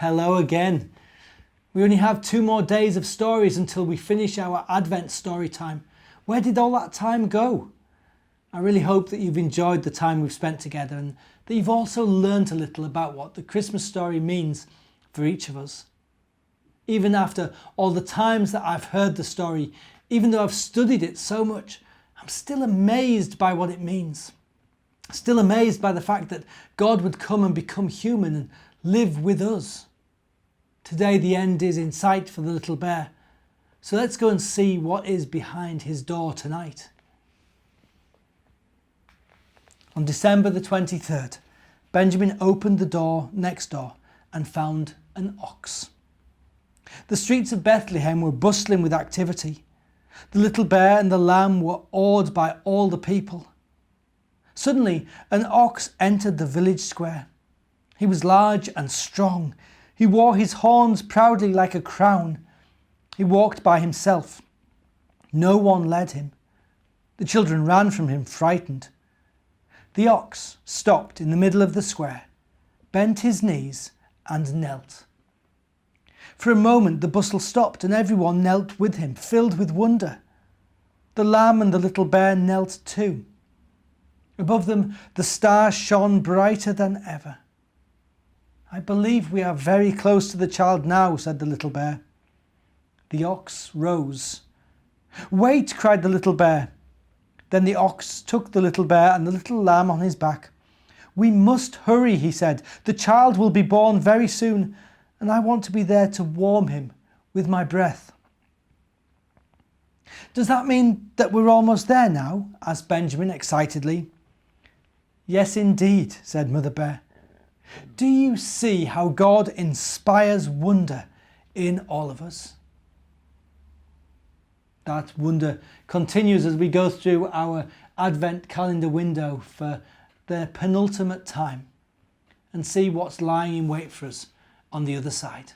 Hello again. We only have 2 more days of stories until we finish our Advent story time. Where did all that time go? I really hope that you've enjoyed the time we've spent together and that you've also learnt a little about what the Christmas story means for each of us. Even after all the times that I've heard the story, even though I've studied it so much, I'm still amazed by what it means. Still amazed by the fact that God would come and become human and live with us. Today the end is in sight for the little bear. So let's go and see what is behind his door tonight. On December the 23rd, Benjamin opened the door next door and found an ox. The streets of Bethlehem were bustling with activity. The little bear and the lamb were awed by all the people. Suddenly, an ox entered the village square. He was large and strong. He wore his horns proudly like a crown. He walked by himself. No one led him. The children ran from him, frightened. The ox stopped in the middle of the square, bent his knees and knelt. For a moment the bustle stopped and everyone knelt with him, filled with wonder. The lamb and the little bear knelt too. Above them the stars shone brighter than ever. "I believe we are very close to the child now," said the little bear. The ox rose. "Wait," cried the little bear. Then the ox took the little bear and the little lamb on his back. "We must hurry," he said. "The child will be born very soon, and I want to be there to warm him with my breath." "Does that mean that we're almost there now?" asked Benjamin excitedly. "Yes, indeed," said Mother Bear. Do you see how God inspires wonder in all of us? That wonder continues as we go through our Advent calendar window for the penultimate time and see what's lying in wait for us on the other side.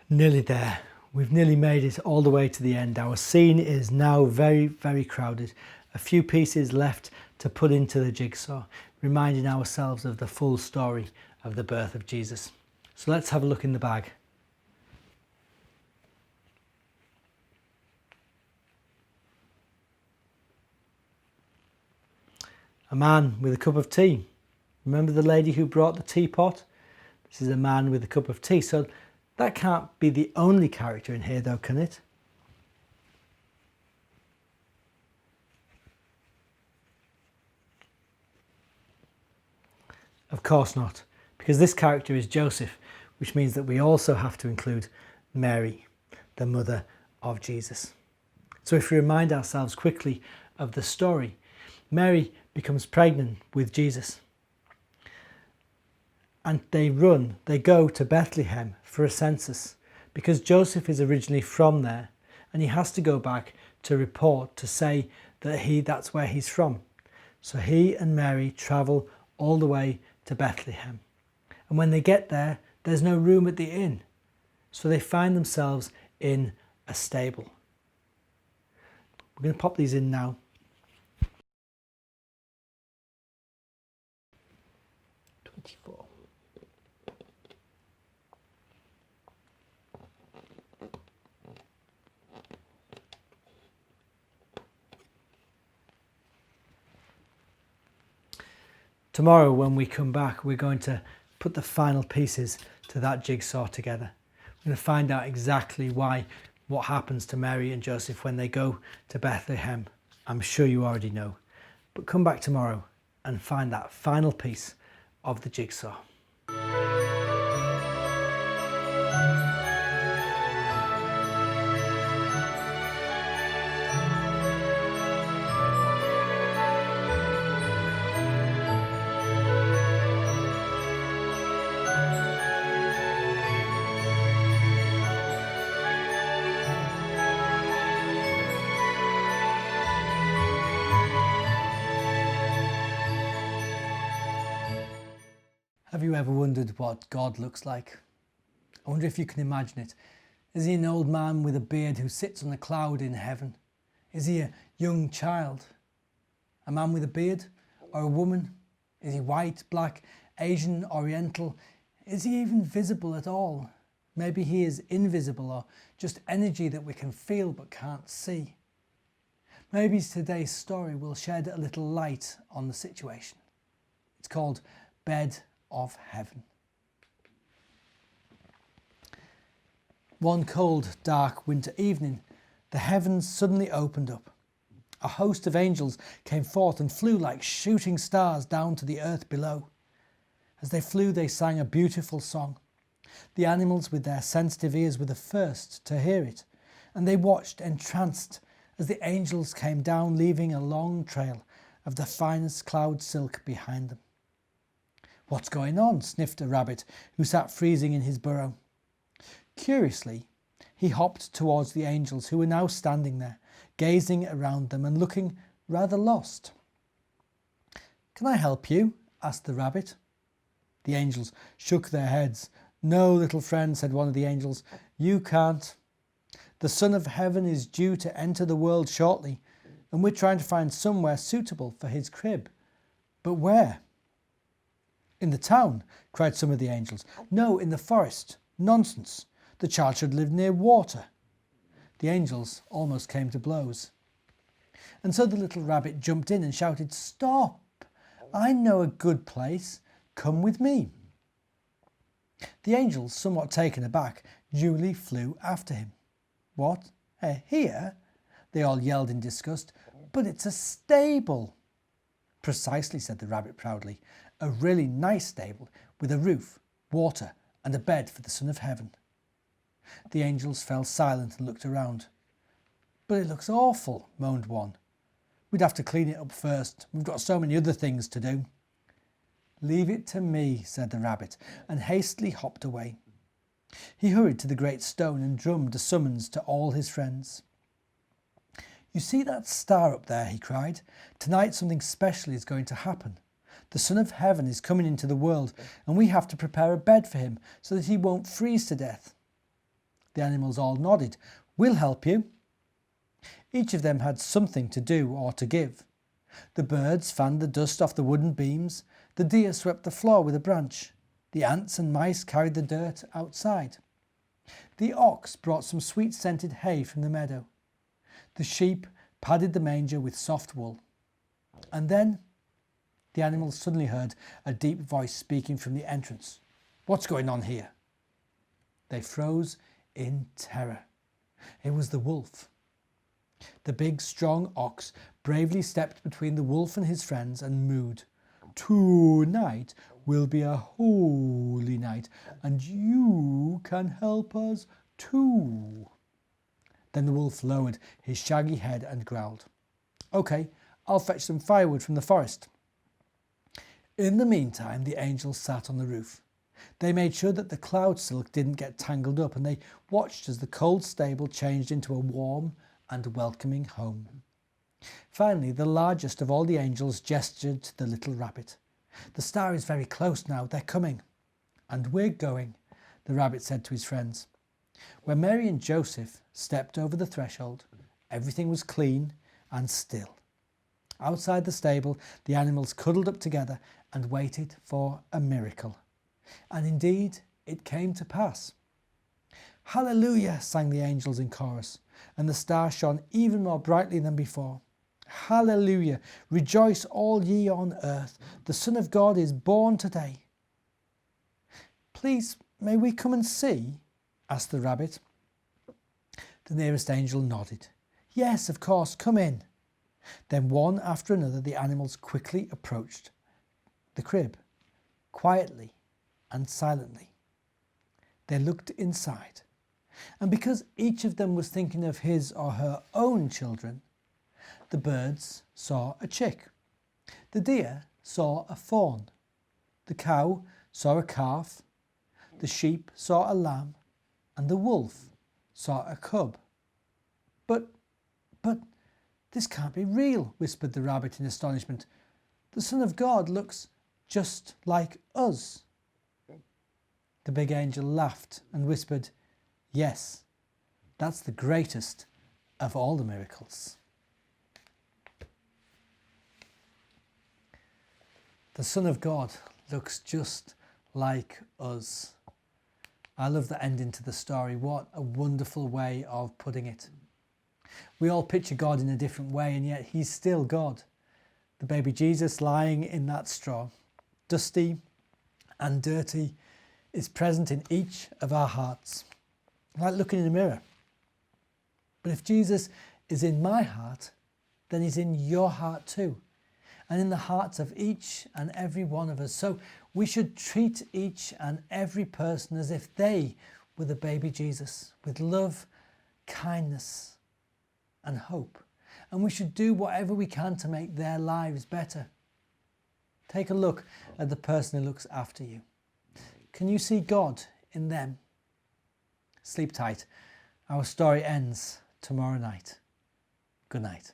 Nearly there. We've nearly made it all the way to the end. Our scene is now very, very crowded. A few pieces left to put into the jigsaw, reminding ourselves of the full story of the birth of Jesus. So let's have a look in the bag. A man with a cup of tea. Remember the lady who brought the teapot? This is a man with a cup of tea. So that can't be the only character in here though, can it? Of course not, because this character is Joseph, which means that we also have to include Mary, the mother of Jesus. So if we remind ourselves quickly of the story, Mary becomes pregnant with Jesus. And they go to Bethlehem for a census because Joseph is originally from there and he has to go back to report to say that that's where he's from. So he and Mary travel all the way to Bethlehem. And when they get there, there's no room at the inn. So they find themselves in a stable. We're going to pop these in now. Tomorrow when we come back, we're going to put the final pieces to that jigsaw together. We're going to find out exactly what happens to Mary and Joseph when they go to Bethlehem. I'm sure you already know, but come back tomorrow and find that final piece of the jigsaw. Have you ever wondered what God looks like? I wonder if you can imagine it. Is he an old man with a beard who sits on a cloud in heaven? Is he a young child? A man with a beard? Or a woman? Is he white, black, Asian, Oriental? Is he even visible at all? Maybe he is invisible or just energy that we can feel but can't see. Maybe today's story will shed a little light on the situation. It's called Bed of Heaven. One cold, dark winter evening, the heavens suddenly opened up. A host of angels came forth and flew like shooting stars down to the earth below. As they flew, they sang a beautiful song. The animals with their sensitive ears were the first to hear it, and they watched entranced as the angels came down, leaving a long trail of the finest cloud silk behind them. "What's going on?" sniffed a rabbit who sat freezing in his burrow. Curiously, he hopped towards the angels who were now standing there, gazing around them and looking rather lost. "Can I help you?" asked the rabbit. The angels shook their heads. "No, little friend," said one of the angels, "you can't. The Son of Heaven is due to enter the world shortly, and we're trying to find somewhere suitable for his crib. But where?" "In the town," cried some of the angels. "No, in the forest. Nonsense. The child should live near water." The angels almost came to blows. And so the little rabbit jumped in and shouted, "Stop! I know a good place. Come with me." The angels, somewhat taken aback, duly flew after him. "What? Here?" they all yelled in disgust. "But it's a stable." "Precisely," said the rabbit proudly. "A really nice stable with a roof, water and a bed for the Son of Heaven." The angels fell silent and looked around. "But it looks awful," moaned one. "We'd have to clean it up first. We've got so many other things to do." "Leave it to me," said the rabbit, and hastily hopped away. He hurried to the great stone and drummed a summons to all his friends. "You see that star up there?" he cried. "Tonight something special is going to happen. The Son of Heaven is coming into the world, and we have to prepare a bed for him so that he won't freeze to death." The animals all nodded. "We'll help you." Each of them had something to do or to give. The birds fanned the dust off the wooden beams. The deer swept the floor with a branch. The ants and mice carried the dirt outside. The ox brought some sweet-scented hay from the meadow. The sheep padded the manger with soft wool. And then the animals suddenly heard a deep voice speaking from the entrance. "What's going on here?" They froze in terror. It was the wolf. The big, strong ox bravely stepped between the wolf and his friends and mooed. "Tonight will be a holy night, and you can help us too." Then the wolf lowered his shaggy head and growled. "Okay, I'll fetch some firewood from the forest." In the meantime, the angels sat on the roof. They made sure that the cloud silk didn't get tangled up, and they watched as the cold stable changed into a warm and welcoming home. Finally, the largest of all the angels gestured to the little rabbit. "The star is very close now. They're coming." "And we're going," the rabbit said to his friends. When Mary and Joseph stepped over the threshold, everything was clean and still. Outside the stable, the animals cuddled up together and waited for a miracle. And indeed, it came to pass. "Hallelujah," sang the angels in chorus, and the star shone even more brightly than before. "Hallelujah, rejoice all ye on earth. The Son of God is born today." "Please, may we come and see?" asked the rabbit. The nearest angel nodded. "Yes, of course, come in." Then one after another the animals quickly approached the crib, quietly and silently. They looked inside, and because each of them was thinking of his or her own children, the birds saw a chick, the deer saw a fawn, the cow saw a calf, the sheep saw a lamb, and the wolf saw a cub. But, this can't be real," whispered the rabbit in astonishment. "The Son of God looks just like us." The big angel laughed and whispered, "Yes, that's the greatest of all the miracles." The Son of God looks just like us. I love the ending to the story. What a wonderful way of putting it. We all picture God in a different way, and yet he's still God. The baby Jesus lying in that straw, dusty and dirty, is present in each of our hearts, like looking in a mirror. But if Jesus is in my heart, then he's in your heart too, and in the hearts of each and every one of us. So we should treat each and every person as if they were the baby Jesus, with love, kindness, and hope. And we should do whatever we can to make their lives better. Take a look at the person who looks after you. Can you see God in them? Sleep tight. Our story ends tomorrow night. Good night.